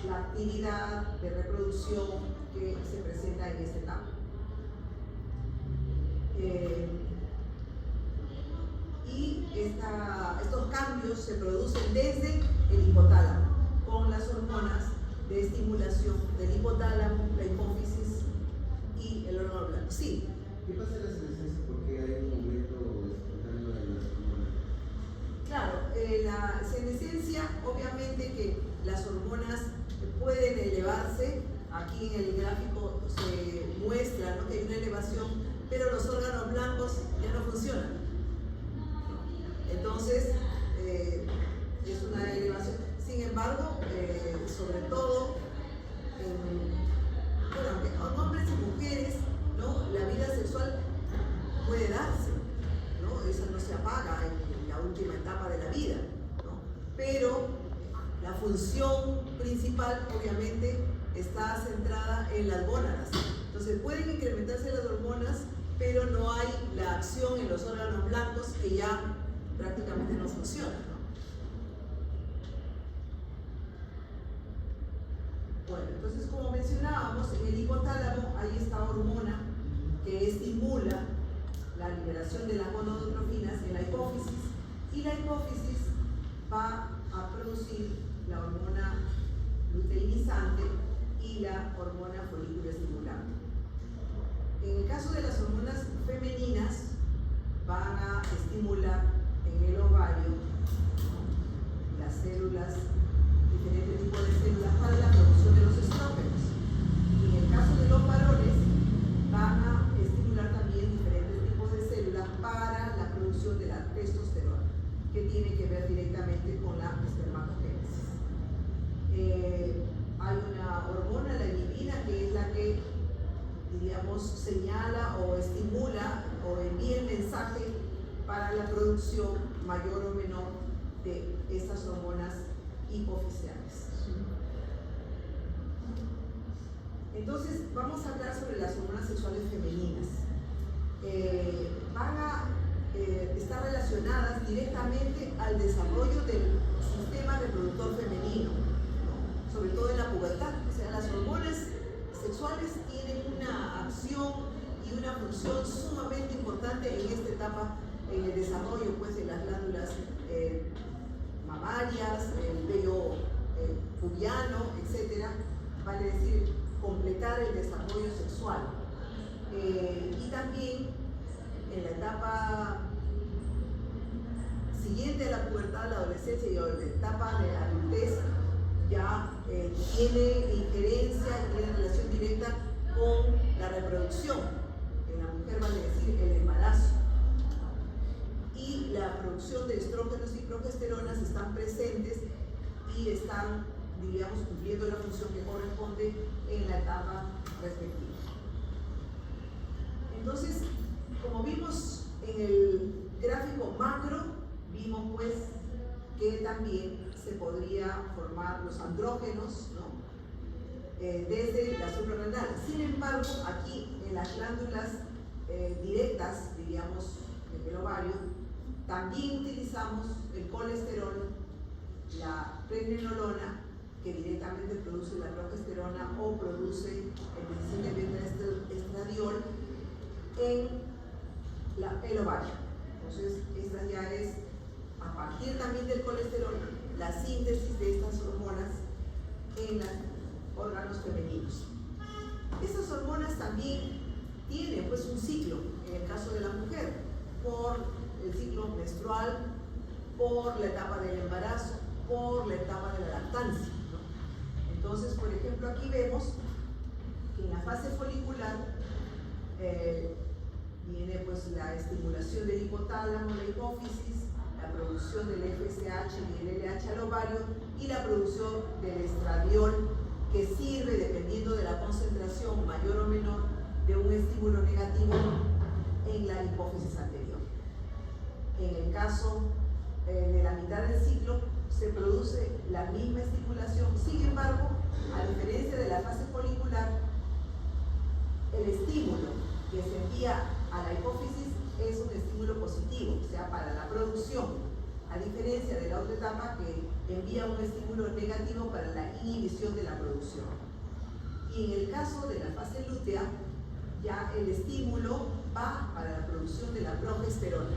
la actividad de reproducción que se presenta en esta etapa. Y estos cambios se producen desde el hipotálamo, con las hormonas de estimulación del hipotálamo, la hipófisis y el órgano blanco. Sí. ¿Qué pasa en la senescencia? ¿Por qué hay un aumento espontáneo de las hormonas? Claro, la senescencia, obviamente que las hormonas pueden elevarse. Aquí en el gráfico se muestra, ¿no?, que hay una elevación, pero los órganos blancos ya no funcionan. Entonces, es una elevación. Sin embargo, sobre todo en hombres y mujeres, ¿no?, la vida sexual puede darse, ¿no? Eso no se apaga en la última etapa de la vida, ¿no? Pero la función principal, obviamente, está centrada en las gónadas. Entonces, pueden incrementarse las hormonas, pero no hay la acción en los órganos blancos que ya prácticamente no funcionan, ¿no? Bueno, entonces, como mencionábamos, en el hipotálamo hay esta hormona que estimula la liberación de las gonadotrofinas en la hipófisis, y la hipófisis va a producir la hormona luteinizante y la hormona folículo estimulante. En el caso de las hormonas femeninas, van a estimular en el ovario las células, diferentes tipos de células para la producción de los estrógenos. Y en el caso de los varones, van a estimular también diferentes tipos de células para la producción de la testosterona, que tiene que ver directamente con la espermatogénesis. Hay una hormona, la inhibina, que es la que, diríamos, señala o estimula o envía el mensaje para la producción mayor o menor de estas hormonas hipofisiales. Entonces, vamos a hablar sobre las hormonas sexuales femeninas. Van a estar relacionadas directamente al desarrollo del sistema reproductor femenino, ¿no?, sobre todo en la pubertad. O sea, las hormonas sexuales tienen una acción y una función sumamente importante en esta etapa, en el desarrollo, pues, de las glándulas mamarias, el vello pubiano, etcétera, vale decir, completar el desarrollo sexual. Y también en la etapa siguiente a la pubertad, la adolescencia y la etapa de la adultez, ya tiene injerencia y tiene relación directa con la reproducción. En la mujer vale decir el embarazo. Y la producción de estrógenos y progesteronas están presentes y están, diríamos, cumpliendo la función que corresponde en la etapa respectiva. Entonces, como vimos en el gráfico macro, vimos pues que también se podría formar los andrógenos, ¿no?, desde la suprarrenal. Sin embargo, aquí en las glándulas directas, diríamos, del ovario, también utilizamos el colesterol, la pregnenolona, que directamente produce la progesterona o produce el beta-estradiol en el ovario. Entonces, esta ya es a partir también del colesterol, la síntesis de estas hormonas en los órganos femeninos. Estas hormonas también tienen pues un ciclo, en el caso de la mujer, por el ciclo menstrual, por la etapa del embarazo, por la etapa de la lactancia, ¿no? Entonces, por ejemplo, aquí vemos que en la fase folicular viene pues la estimulación del hipotálamo, la hipófisis, la producción del FSH y el LH al ovario y la producción del estradiol, que sirve, dependiendo de la concentración mayor o menor, de un estímulo negativo en la hipófisis anterior. En el caso de la mitad del ciclo se produce la misma estimulación, sin embargo, a diferencia de la fase folicular, el estímulo que se envía a la hipófisis es un estímulo positivo, o sea, para la producción, a diferencia de la otra etapa que envía un estímulo negativo para la inhibición de la producción. Y en el caso de la fase lútea, ya el estímulo va para la producción de la progesterona.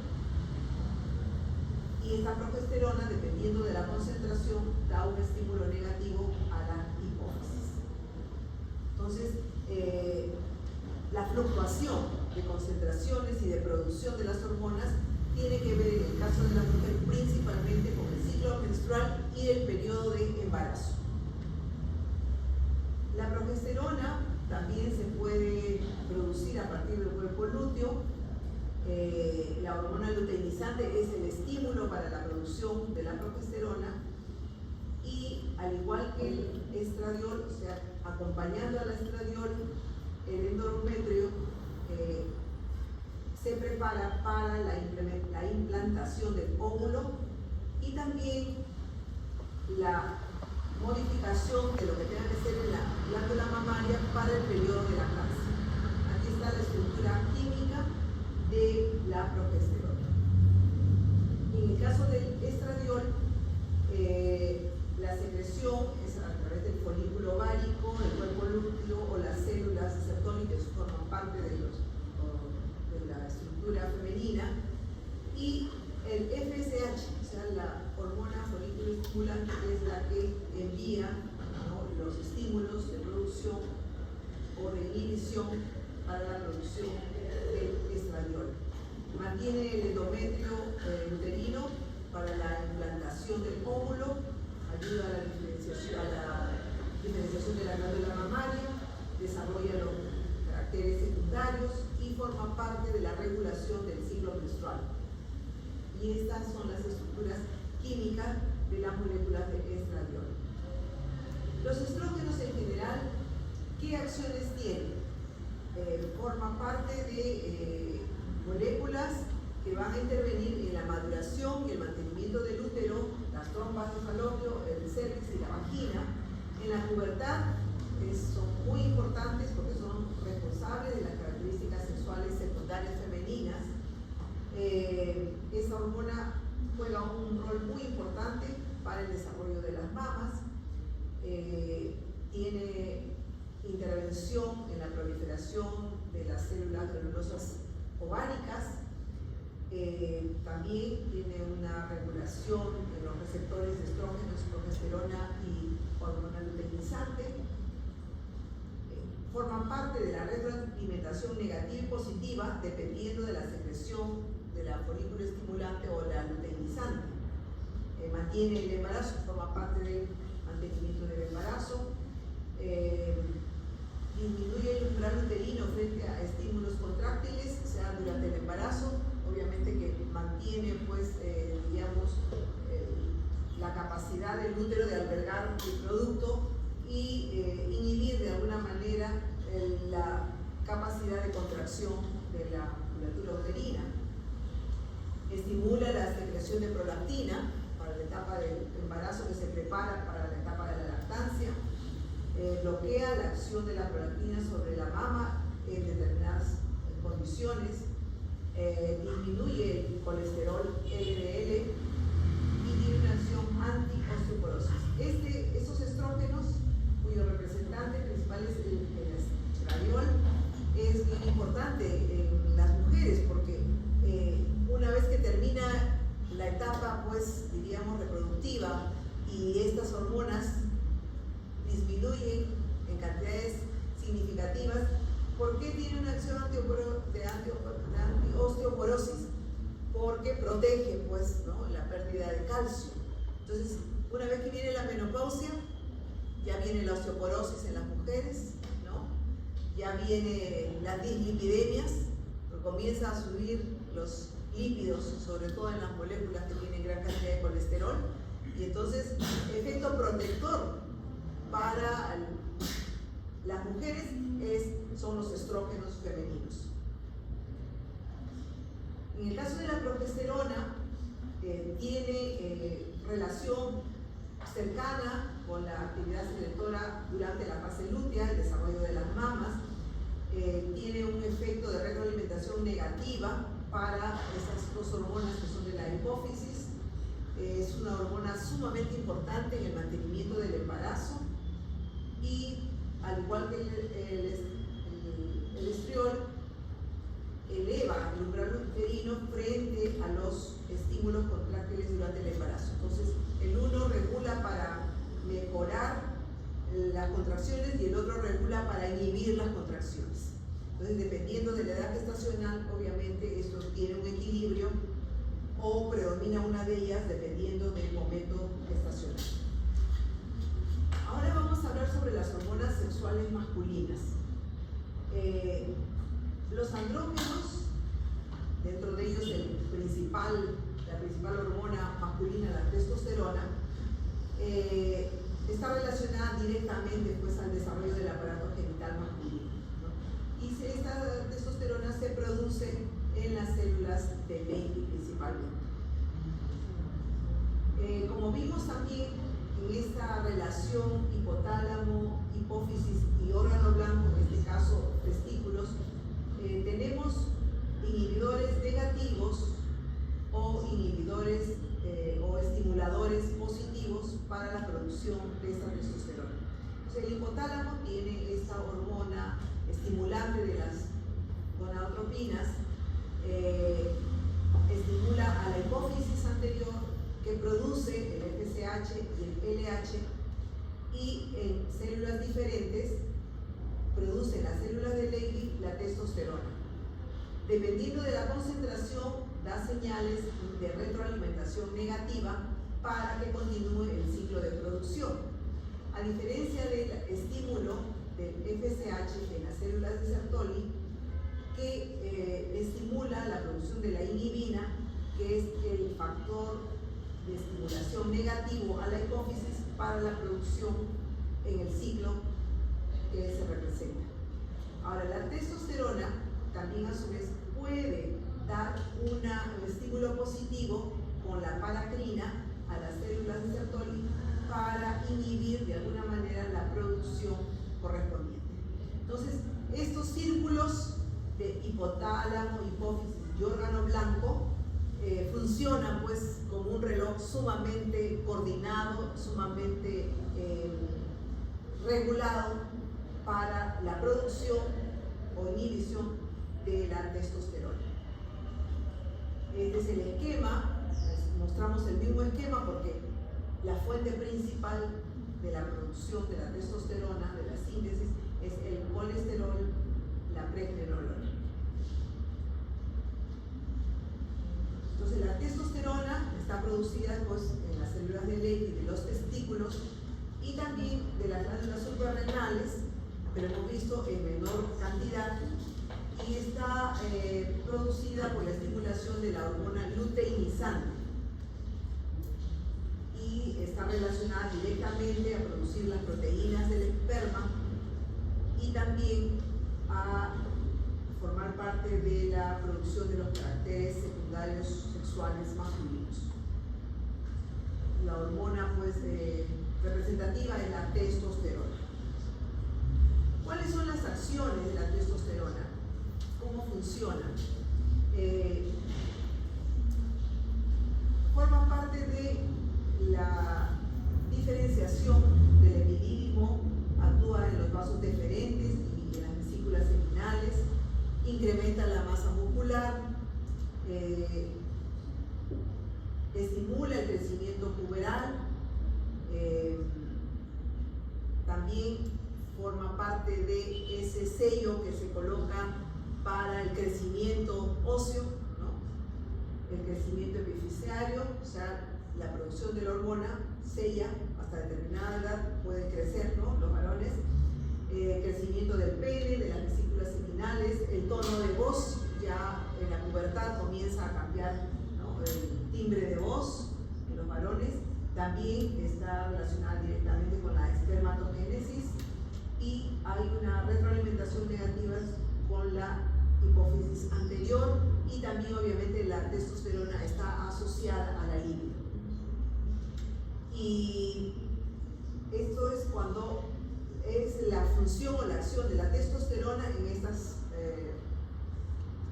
Y esta progesterona, dependiendo de la concentración, da un estímulo negativo a la hipófisis. Entonces, la fluctuación de concentraciones y de producción de las hormonas tiene que ver, en el caso de la mujer, principalmente con el ciclo menstrual y el periodo de embarazo. La progesterona también se puede producir a partir del cuerpo lúteo. La hormona luteinizante es el estímulo para la producción de la progesterona, y al igual que el estradiol, o sea, acompañando al estradiol, el endometrio se prepara para la implantación del óvulo y también la modificación de lo que tenga que ser en la glándula mamaria para el periodo de lactancia. Aquí está la estructura química de la progesterona. En el caso del estradiol, la secreción es a través del folículo ovárico, el cuerpo lúteo o las células sertónicas que forman parte de la estructura femenina, y el FSH, o sea, la hormona folículo estimulante, es la que envía, ¿no?, los estímulos de producción o de inhibición para la producción del estradiol. Mantiene el endometrio uterino para la implantación del óvulo, ayuda a la diferenciación de la glándula mamaria, desarrolla los caracteres secundarios y forma parte de la regulación del ciclo menstrual. Y estas son las estructuras químicas de las moléculas de estradiol. Los estrógenos en general, ¿qué acciones tienen? Forman parte de moléculas que van a intervenir en la maduración y el mantenimiento del útero, las trompas de falopio, el cervix y la vagina. En la pubertad son muy importantes porque son responsables de las características sexuales secundarias femeninas. Esta hormona juega un rol muy importante para el desarrollo de las mamas. Tiene intervención en la proliferación de las células granulosas ováricas. También tiene una regulación de los receptores de estrógenos, progesterona y hormona luteinizante. Forman parte de la retroalimentación negativa y positiva dependiendo de la secreción de la folículo estimulante o la luteinizante. Mantiene el embarazo, forma parte del mantenimiento del embarazo. Disminuye el umbral uterino frente a estímulos contráctiles, o sea, durante el embarazo. Obviamente que mantiene, pues, la capacidad del útero de albergar el producto y inhibir de alguna manera la capacidad de contracción de la musculatura uterina. Estimula la secreción de prolactina para la etapa del embarazo que se prepara para la etapa de la lactancia. Bloquea la acción de la prolactina sobre la mama en determinadas condiciones. Disminuye el colesterol LDL y tiene una acción anti-osteoporosis. Estos estrógenos, cuyo representante principal es el estradiol, es bien importante en las mujeres porque una vez que termina la etapa, pues, y estas hormonas disminuyen en cantidades significativas. ¿Por qué tiene una acción de antiosteoporosis? Porque protege, pues, ¿no?, la pérdida de calcio. Entonces, una vez que viene la menopausia, ya viene la osteoporosis en las mujeres, ¿no? Ya vienen las dislipidemias, comienza a subir los lípidos, sobre todo en las moléculas que tienen gran cantidad de colesterol, y entonces efecto protector para las mujeres son los estrógenos femeninos. En el caso de la progesterona, tiene relación cercana con la actividad secretora durante la fase lútea, el desarrollo de las mamas. Tiene un efecto de retroalimentación negativa para esas dos hormonas que son de la hipófisis. Es una hormona sumamente importante en el mantenimiento del embarazo y, al igual que el estriol, eleva el umbral uterino frente a los estímulos contráctiles durante el embarazo. Entonces, el uno regula para mejorar las contracciones y el otro regula para inhibir las contracciones. Entonces, dependiendo de la edad gestacional, obviamente esto tiene un equilibrio o predomina una de ellas dependiendo del momento gestacional. Ahora vamos a hablar sobre las hormonas sexuales masculinas. Los andrógenos, dentro de ellos la principal hormona masculina, la testosterona, está relacionada directamente, pues, al desarrollo del aparato genital masculino, ¿no? Y esta testosterona se produce en las células de Leydig principalmente. Como vimos también en esta relación hipotálamo, hipófisis y órgano blanco, en este caso testículos, tenemos inhibidores negativos o inhibidores o estimuladores positivos para la producción de esta testosterona. Entonces, el hipotálamo tiene esta hormona estimulante de las gonadotropinas, estimula a la hipófisis anterior, que produce el FSH y el LH, y en células diferentes produce las células de Leydig la testosterona. Dependiendo de la concentración, da señales de retroalimentación negativa para que continúe el ciclo de producción. A diferencia del estímulo del FSH en las células de Sertoli, que estimula la producción de la inhibina, que es el factor de estimulación negativo a la hipófisis para la producción en el ciclo que se representa. Ahora, la testosterona también a su vez puede dar un estímulo positivo con la paracrina a las células de Sertoli para inhibir de alguna manera la producción correspondiente. Entonces, estos círculos de hipotálamo, hipófisis y órgano blanco funcionan, pues, como un reloj sumamente coordinado, sumamente regulado para la producción o inhibición de la testosterona. Este es el esquema. Les mostramos el mismo esquema porque la fuente principal de la producción de la testosterona, de la síntesis, es el colesterol, la pregnenolona. Entonces, la testosterona está producida, pues, en las células de Leydig de los testículos y también de las glándulas suprarrenales, pero hemos visto en menor cantidad, y está producida por la estimulación de la hormona luteinizante y está relacionada directamente a producir las proteínas del esperma y también a formar parte de la producción de los caracteres secundarios sexuales masculinos. La hormona, pues, representativa es la testosterona. ¿Cuáles son las acciones de la testosterona? ¿Cómo funciona? Forma parte de la diferenciación del epidídimo, actúa en los vasos deferentes y en las vesículas seminales, incrementa la masa muscular, estimula el crecimiento puberal, parte de ese sello que se coloca para el crecimiento óseo, ¿no? El crecimiento epifisiario, o sea, la producción de la hormona sella hasta determinada edad, pueden crecer, ¿no? Los varones. Crecimiento del pene, de las vesículas seminales, el tono de voz, ya en la pubertad comienza a cambiar, ¿no? El timbre de voz en los varones, también está relacionada directamente con la espermatogénesis, y hay una retroalimentación negativa con la hipófisis anterior, y también obviamente la testosterona está asociada a la libido. Y esto es cuando es la función o la acción de la testosterona en estas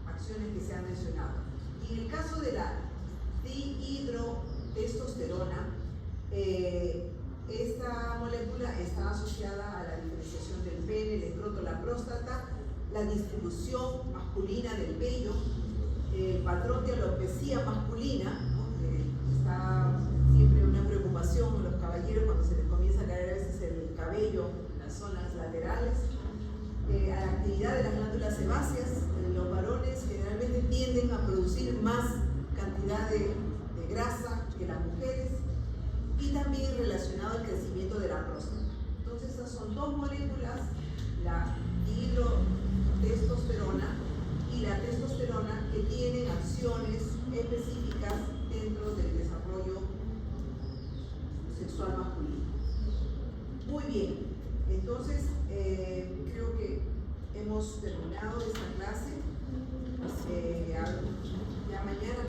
acciones que se han mencionado. Y en el caso de la dihidrotestosterona, esta molécula está asociada a la diferenciación del pene, el escroto, la próstata, la distribución masculina del vello, el patrón de alopecia masculina, ¿no? Está siempre una preocupación en los caballeros cuando se les comienza a caer a veces el cabello en las zonas laterales, a la actividad de las glándulas sebáceas. Los varones generalmente tienden a producir más cantidad de grasa que las mujeres, y también relacionado al crecimiento de la próstata. Entonces esas son dos moléculas, la dihidrotestosterona y la testosterona, que tienen acciones específicas dentro del desarrollo sexual masculino. Muy bien, entonces creo que hemos terminado esta clase. Ya mañana